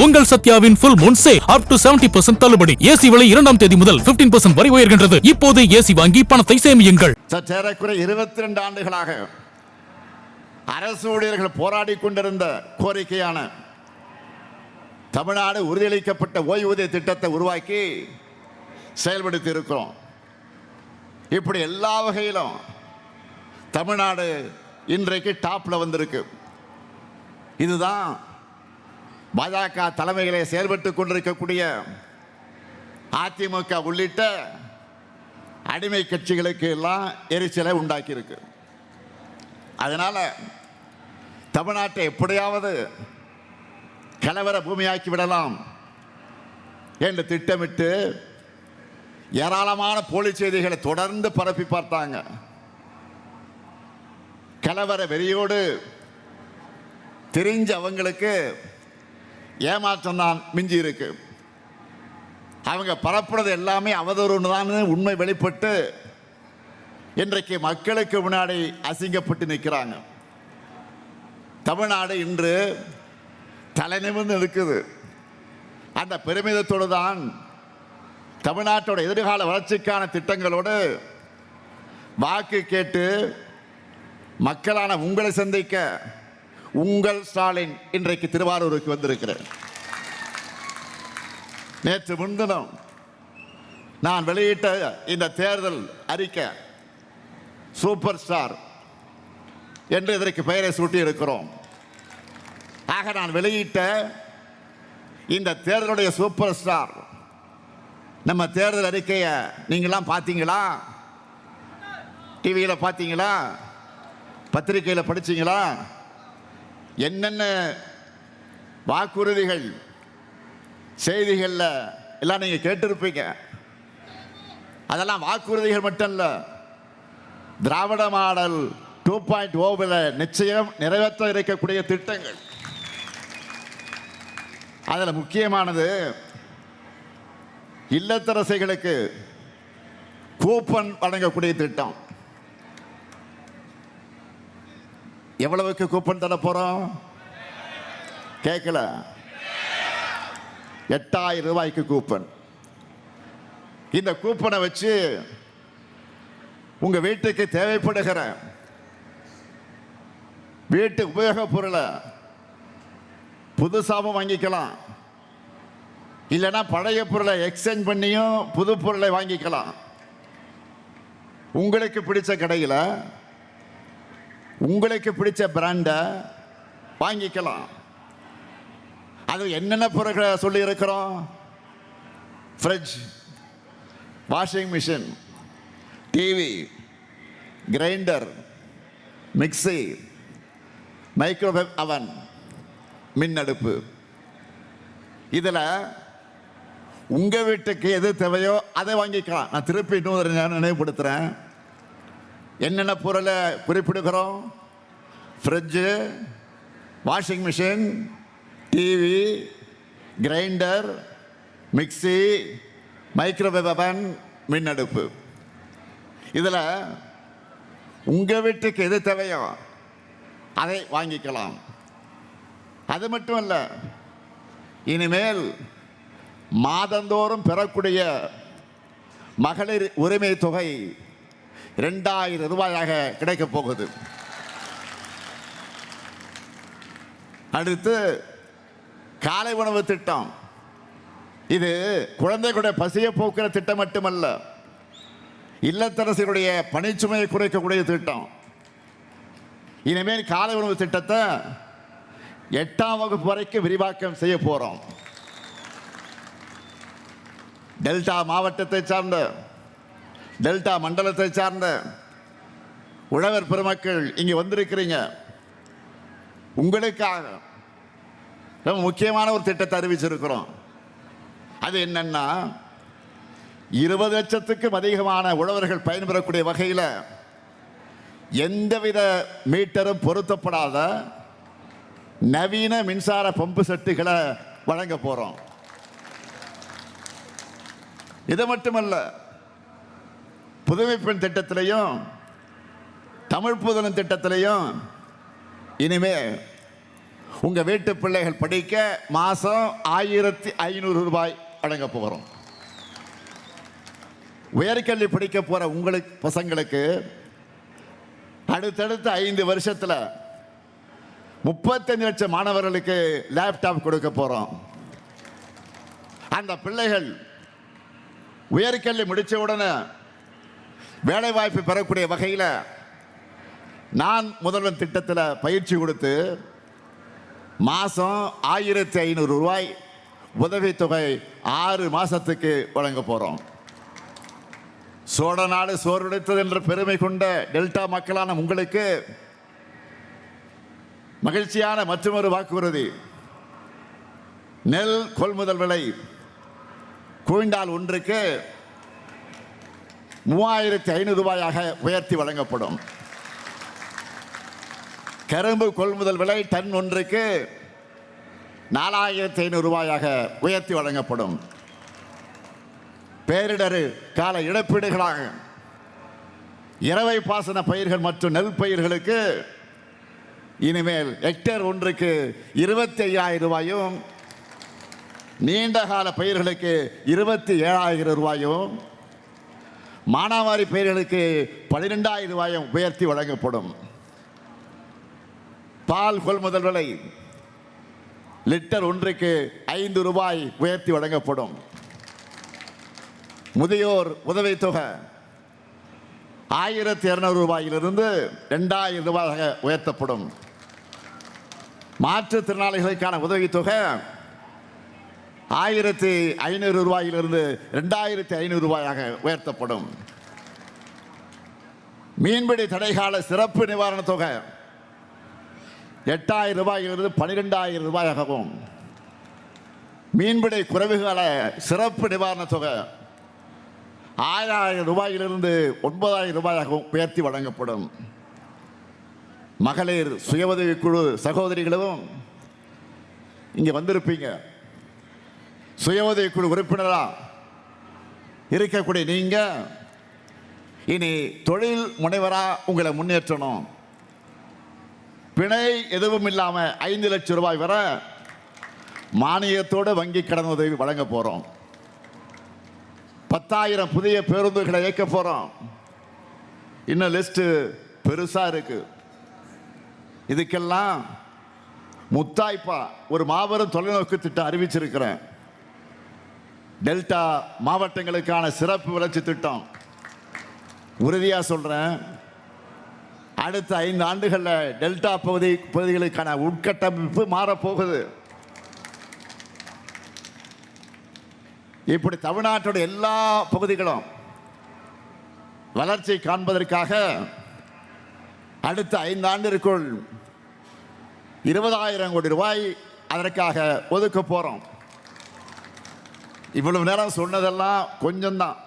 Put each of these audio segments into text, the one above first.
உங்கள் சத்யாவின் full moon sale up to 70% தள்ளுபடி. AC விலை 2ஆம் தேதி முதல் 15% வரை உயர்கின்றது. இப்போது ஏசி வாங்கி பணத்தை சேமியுங்கள். சற்றேறக்குறைய 22 ஆண்டுகளாக அரசு ஊழியர்கள் போராடி கொண்டிருந்த கோரிக்கையான தமிழ்நாடு உறுதியளிக்கப்பட்ட ஓய்வூதிய திட்டத்தை உருவாக்கி செயல்படுத்தி இருக்கிறோம். இப்படி எல்லா வகையிலும் தமிழ்நாடு இன்றைக்கு டாப்ல வந்திருக்கு. இதுதான் பாஜக தலைமைகளை செயல்பட்டுக் கொண்டிருக்கக்கூடிய அதிமுக உள்ளிட்ட அடிமை கட்சிகளுக்கு எல்லாம் எரிச்சலை உண்டாக்கி இருக்கு. அதனால தமிழ்நாட்டை எப்படியாவது கலவர பூமியாக்கி விடலாம் என்று திட்டமிட்டு ஏராளமான போலி செய்திகளை தொடர்ந்து பரப்பி பார்த்தாங்க. கலவர வெறியோடு தெரிஞ்ச அவங்களுக்கு ஏமாற்றம் தான் மிஞ்சி இருக்கு. அவங்க பரப்புறது எல்லாமே அவதூறு தான் உண்மை வெளிப்பட்டு இன்றைக்கு மக்களுக்கு முன்னாடி அசிங்கப்பட்டு நிற்கிறாங்க. தமிழ்நாடு இன்று தலை நிமிர்ந்து இருக்குது. அந்த பெருமிதத்தோடு தான் தமிழ்நாட்டோட எதிர்கால வளர்ச்சிக்கான திட்டங்களோடு வாக்கு கேட்டு மக்களான உங்களை சந்திக்க உங்கள் ஸ்டாலின் இன்றைக்கு திருவாரூருக்கு வந்திருக்கிறேன். நேற்று முன்தினம் நான் வெளியிட்ட இந்த தேர்தல் அறிக்கை சூப்பர் ஸ்டார் என்று இதற்கு பெயரை சூட்டி இருக்கிறோம். ஆக நான் வெளியிட்ட இந்த தேர்தலுடைய சூப்பர் ஸ்டார் நம்ம தேர்தல் அறிக்கையை நீங்களாம் பார்த்தீங்களா? டிவியில் பார்த்தீங்களா? பத்திரிகையில் படிச்சீங்களா? என்னென்ன வாக்குறுதிகள் செய்திகளில் எல்லாம் நீங்கள் கேட்டிருப்பீங்க. அதெல்லாம் வாக்குறுதிகள் மட்டும் இல்லை, திராவிட மாடல் 2.0 நிச்சயம் நிறைவேற்ற இருக்கக்கூடிய திட்டங்கள். அதில் முக்கியமானது இல்லத்தரசிகளுக்கு கூப்பன் வழங்கக்கூடிய திட்டம். எவ்வளவுக்கு கூப்பன் தர போறோம்? கேட்கல. 8000 ரூபாய்க்கு கூப்பன். இந்த கூப்பனை வச்சு உங்க வீட்டுக்கு தேவைப்படுகிற வீட்டு உபயோக பொருளை புதுசாகவும் வாங்கிக்கலாம், இல்லைன்னா பழைய பொருளை எக்ஸ்சேஞ்ச் பண்ணியும் புது பொருளை வாங்கிக்கலாம். உங்களுக்கு பிடிச்ச கடையில் உங்களுக்கு பிடிச்ச பிராண்டை வாங்கிக்கலாம். அது என்னென்ன பொருட்களை சொல்லி இருக்கிறோம்? Fridge, washing machine, TV, grinder, mixie, microwave அவன், மின் அடுப்பு. இதில் உங்கள் வீட்டுக்கு எது தேவையோ அதை வாங்கிக்கலாம். நான் திருப்பி இன்னொரு நினைவுபடுத்துகிறேன். என்னென்ன பொருளை குறிப்பிடுகிறோம்? Fridge, washing machine, TV, grinder, mixie, microwave அவன், மின் அடுப்பு. இதில் உங்கள் வீட்டுக்கு எது தேவையோ அதை வாங்கிக்கலாம். அது மட்டும் இல்லை, இனிமேல் மாதந்தோறும் பெறக்கூடிய மகளிர் உரிமை தொகை 2000 ரூபாயாக கிடைக்கப் போகுது. அடுத்து காலை உணவு திட்டம். இது குழந்தைகளுடைய பசியை போக்குற திட்டம் மட்டுமல்ல, இல்லத்தரசிகளுடைய பணிச்சுமையை குறைக்கக்கூடிய திட்டம். இனிமேல் காலை உணவு திட்டத்தை 8ஆம் வகுப்பு வரைக்கும் விரிவாக்கம் செய்ய போறோம். டெல்டா மாவட்டத்தை சார்ந்த, டெல்டா மண்டலத்தை சார்ந்த உழவர் பெருமக்கள் இங்கே வந்திருக்கிறீங்க. உங்களுக்காக ரொம்ப முக்கியமான ஒரு திட்டத்தை அறிவிச்சிருக்கிறோம். அது என்னன்னா, 20 லட்சத்துக்கும் அதிகமான உழவர்கள் பயன்பெறக்கூடிய வகையில் எந்தவித மீட்டரும் பொருத்தப்படாத நவீன மின்சார பம்பு செட்டுகளை வழங்க போறோம். இது மட்டுமல்ல, புதுமை பெண் உங்க வீட்டு பிள்ளைகள் படிக்க மாசம் 1500 ரூபாய் வழங்க போகிறோம். உயர்கல்வி படிக்க போற உங்களுக்கு பசங்களுக்கு அடுத்தடுத்த 5 வருஷத்துல 35 லட்சம் மாணவர்களுக்கு லேப்டாப் கொடுக்க போறோம். அந்த பிள்ளைகள் உயர்கல்வி முடிச்ச உடனே வேலை வாய்ப்பு பெறக்கூடிய வகையில் நான் முதல்வன் திட்டத்தில் பயிற்சி கொடுத்து மாசம் 1500 ரூபாய் உதவித்தொகை 6 மாசத்துக்கு வழங்க போறோம். சோழ நாடு சோறுடைத்தது என்ற பெருமை கொண்ட டெல்டா மக்களான உங்களுக்கு மகிழ்ச்சியான மற்றொரு வாக்குறுதி. நெல் கொள்முதல் விலை குவிண்டால் ஒன்றுக்கு 3500 ரூபாயாக உயர்த்தி வழங்கப்படும். கரும்பு கொள்முதல் விலை டன் ஒன்றுக்கு 4500 ரூபாயாக உயர்த்தி வழங்கப்படும். பேரிடர் கால இழப்பீடுகளாக இரவை பாசன பயிர்கள் மற்றும் நெல் பயிர்களுக்கு இனிமேல் ஹெக்டேர் ஒன்றுக்கு 25,000 ரூபாயும், நீண்டகால பயிர்களுக்கு 27,000 ரூபாயும், மானாவாரி பயிர்களுக்கு 12,000 ரூபாயும் உயர்த்தி வழங்கப்படும். பால் கொள்முதல் விலை லிட்டர் ஒன்றுக்கு 5 ரூபாய் உயர்த்தி வழங்கப்படும். முதியோர் உதவித்தொகை 1200 ரூபாயிலிருந்து 2000 ரூபாயாக உயர்த்தப்படும். மாற்றுத்திறனாளிகளுக்கான உதவித்தொகை 1500 ரூபாயிலிருந்து 2500 ரூபாயாக உயர்த்தப்படும். மீன்பிடி தடைகால சிறப்பு நிவாரண தொகை 8000 ரூபாயிலிருந்து 12,000 ரூபாயாகவும், மீன்பிடி குறைவுகால சிறப்பு நிவாரண தொகை 1000 ரூபாயிலிருந்து 9,000 ரூபாயாகவும் உயர்த்தி வழங்கப்படும். மகளிர் சுய உதவி குழு சகோதரிகளும் இங்கே வந்திருப்பீங்க. சுய உதவி குழு உறுப்பினராக இருக்கக்கூடிய நீங்க இனி தொழில் முனைவராக உங்களை முன்னேற்றணும். பிணை எதுவும் இல்லாமல் 5 லட்சம் ரூபாய் வரை மானியத்தோடு வங்கி கடன் உதவி வழங்க போறோம். 10,000 புதிய பேருந்துகளை இயக்க போறோம். இன்னும் லிஸ்ட் பெருசா இருக்கு. இதுக்கெல்லாம் முத்தாய்ப்பா ஒரு மாபெரும் தொலைநோக்கு திட்டம் அறிவிச்சிருக்கிறேன். டெல்டா மாவட்டங்களுக்கான சிறப்பு வளர்ச்சி திட்டம். உறுதியா சொல்றேன், அடுத்த 5 ஆண்டுகளில் டெல்டா பகுதிகளுக்கான உட்கட்டமைப்பு மாறப்போகுது. இப்படி தமிழ்நாட்டுடைய எல்லா பகுதிகளும் வளர்ச்சி காண்பதற்காக அடுத்த 5 ஆண்டிற்குள் 20,000 கோடி ரூபாய் அதற்காக ஒதுக்க போறோம். இவ்வளவு நேரம் சொன்னதெல்லாம் கொஞ்சம்தான்.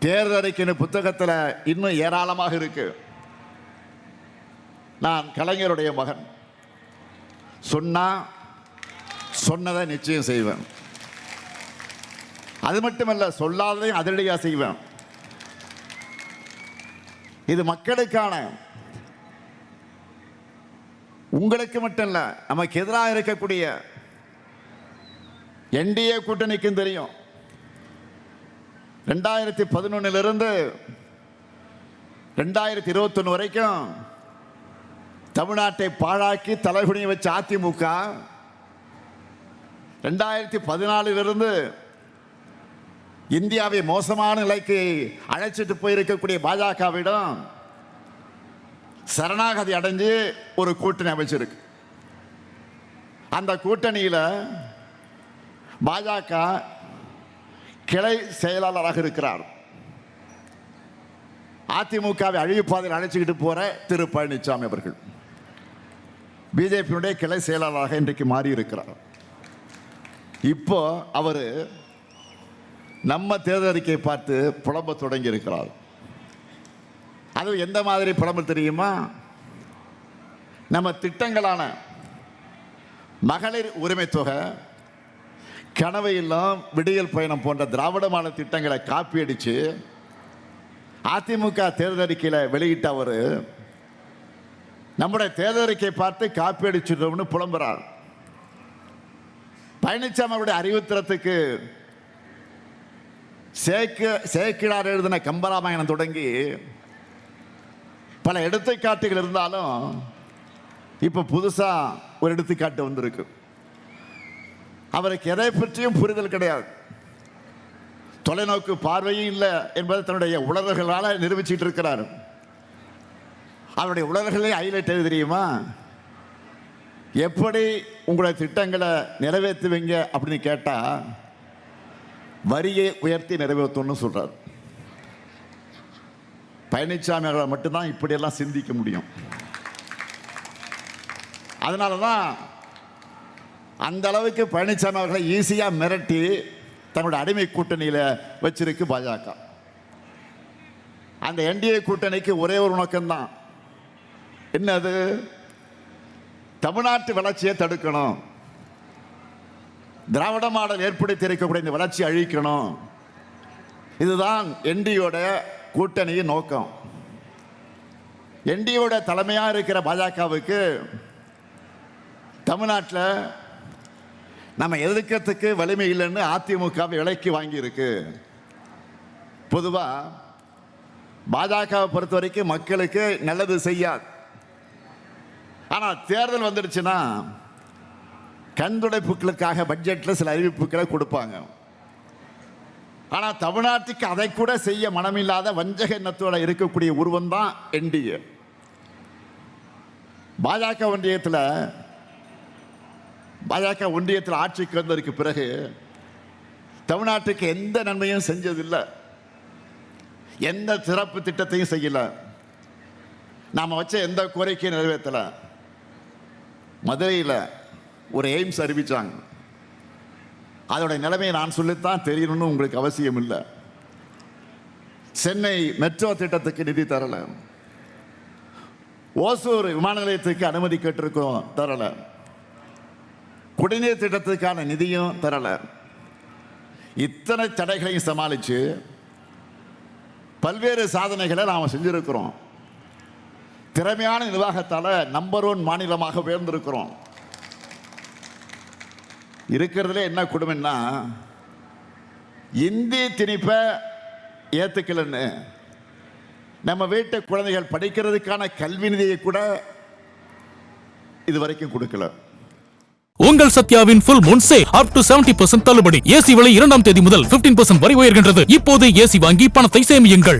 தேர்தல் அறிக்கை புத்தகத்தில் இன்னும் ஏராளமாக இருக்கு. நான் கலைஞருடைய மகன். சொன்னதை நிச்சயம் செய்வேன். அது மட்டுமல்ல, சொல்லாததையும் அதிரடியாக செய்வேன். இது மக்களுக்கான, உங்களுக்கு மட்டும் இல்ல, நமக்கு எதிராக இருக்கக்கூடிய என்டிஏ கூட்டணிக்கும் தெரியும். 2011 2021 வரைக்கும் தமிழ்நாட்டை பாழாக்கி தலைகுனிய வச்ச அதிமுக 2014 இந்தியாவை மோசமான நிலைக்கு அழைச்சிட்டு போயிருக்கக்கூடிய பாஜகவிடம் சரணாகதி அடைஞ்சு ஒரு கூட்டணி அமைச்சிருக்கு. அந்த கூட்டணியில் பாஜக கிளை செயலாளராக இருக்கிறார். அதிமுகவை அழிவுப்பாதையில் அழைச்சிக்கிட்டு போற திரு பழனிசாமி அவர்கள் பிஜேபியுடைய கிளை செயலாளராக இன்றைக்கு மாறி இருக்கிறார். இப்போ அவர் நம்ம தேர்தல் அறிக்கையை பார்த்து புலம்ப தொடங்கி இருக்கிறார். அது எந்த மாதிரி புலம்பல் தெரியுமா? நம்ம திட்டங்களான மகளிர் உரிமை தொகை, கனவு இல்லம், விடியல் பயணம் போன்ற திராவிட மாடல் திட்டங்களை காப்பி அடிச்சு அதிமுக தேர்தல் அறிக்கையில் வெளியிட்ட அவர் நம்முடைய தேர்தல் அறிக்கை பார்த்து காப்பி அடிச்சிட்டோம்னு புலம்புறார். பழனிசாமி அவருடைய அறிவுத்திறத்துக்கு சேக்கிழார் எழுதின கம்பராமாயணம் தொடங்கி பல எடுத்துக்காட்டுகள் இருந்தாலும் இப்ப புதுசா ஒரு எடுத்துக்காட்டு வந்திருக்கு. அவருக்கு எதை பற்றியும் புரிதல் கிடையாது, தொலைநோக்கு பார்வையும் இல்லை என்பதை தன்னுடைய உணர்வுகளால் நிரூபிச்சுட்டு இருக்கிறார். அவருடைய உணர்வுகளே ஹைலைட் எது தெரியுமா? எப்படி உங்களுடைய திட்டங்களை நிறைவேற்றுவீங்க அப்படின்னு கேட்டா வரியை உயர்த்தி நிறைவேற்றணும்னு சொல்றார். பழனிசாமி அவர்களை மட்டும்தான் இப்படியெல்லாம் சிந்திக்க முடியும். அதனால தான் அந்த அளவுக்கு பழனிசாமி அவர்களை ஈஸியாக மிரட்டி தங்களுடைய அடிமை கூட்டணியில் வச்சிருக்கு பாஜக. அந்த என்டிஏ கூட்டணிக்கு ஒரே ஒரு நோக்கம்தான், என்னது? தமிழ்நாட்டு வளர்ச்சியை தடுக்கணும், திராவிட மாடல் ஏற்படுத்தி இருக்கக்கூடிய இந்த வளர்ச்சியை அழிக்கணும். இதுதான் என்டியோட கூட்டணியின் நோக்கம். என்டியோட தலைமையாக இருக்கிற பாஜகவுக்கு தமிழ்நாட்டில் நம்ம எதிர்க்கிறதுக்கு வலிமை இல்லைன்னு அதிமுகவை விலைக்கு வாங்கியிருக்கு. பொதுவாக பாஜகவை பொறுத்த வரைக்கும் மக்களுக்கு நல்லது செய்யாது. ஆனால் தேர்தல் வந்துடுச்சுன்னா கண்துடைப்புகளுக்காக பட்ஜெட்டில் சில அறிவிப்புகளை கொடுப்பாங்க. ஆனால் தமிழ்நாட்டுக்கு அதை கூட செய்ய மனமில்லாத வஞ்சக எண்ணத்தோடு இருக்கக்கூடிய உருவம் தான் என்டிஏ. பாஜக ஒன்றியத்தில் ஆட்சிக்கு வந்ததற்கு பிறகு தமிழ்நாட்டுக்கு எந்த நன்மையும் செஞ்சதில்லை, எந்த சிறப்பு திட்டத்தையும் செய்யல, நாம் வச்ச எந்த கோரிக்கையும் நிறைவேற்றலை. மதுரையில் ஒரு எய்ம்ஸ் அறிவிச்சாங்க. அதோடைய நிலைமையை நான் சொல்லித்தான் தெரியணும்னு உங்களுக்கு அவசியம் இல்லை. சென்னை மெட்ரோ திட்டத்துக்கு நிதி தரல, ஓசூர் விமான நிலையத்துக்கு அனுமதி கேட்டிருக்கோம், தரல, குடிநீர் திட்டத்துக்கான நிதியும் தரல. இத்தனை தடைகளையும் சமாளித்து பல்வேறு சாதனைகளை நாம் செஞ்சிருக்கிறோம். திறமையான நிர்வாகத்தால் நம்பர் 1 மாநிலமாக உயர்ந்திருக்கிறோம். இருக்கிறதுல என்ன கொடுமைன்னா, இந்தி திணிப்பை ஏற்றுக்கலன்னு நம்ம வீட்டு குழந்தைகள் படிக்கிறதுக்கான கல்வி நிதியை கூட இதுவரைக்கும் கொடுக்கல. உங்கள் சத்யாவின் full moon sale up to 70% தள்ளுபடி. ஏசி விலை 2ஆம் தேதி முதல் 15% வரை உயர்கின்றது. இப்போது ஏசி வாங்கி பணத்தை சேமியுங்கள்.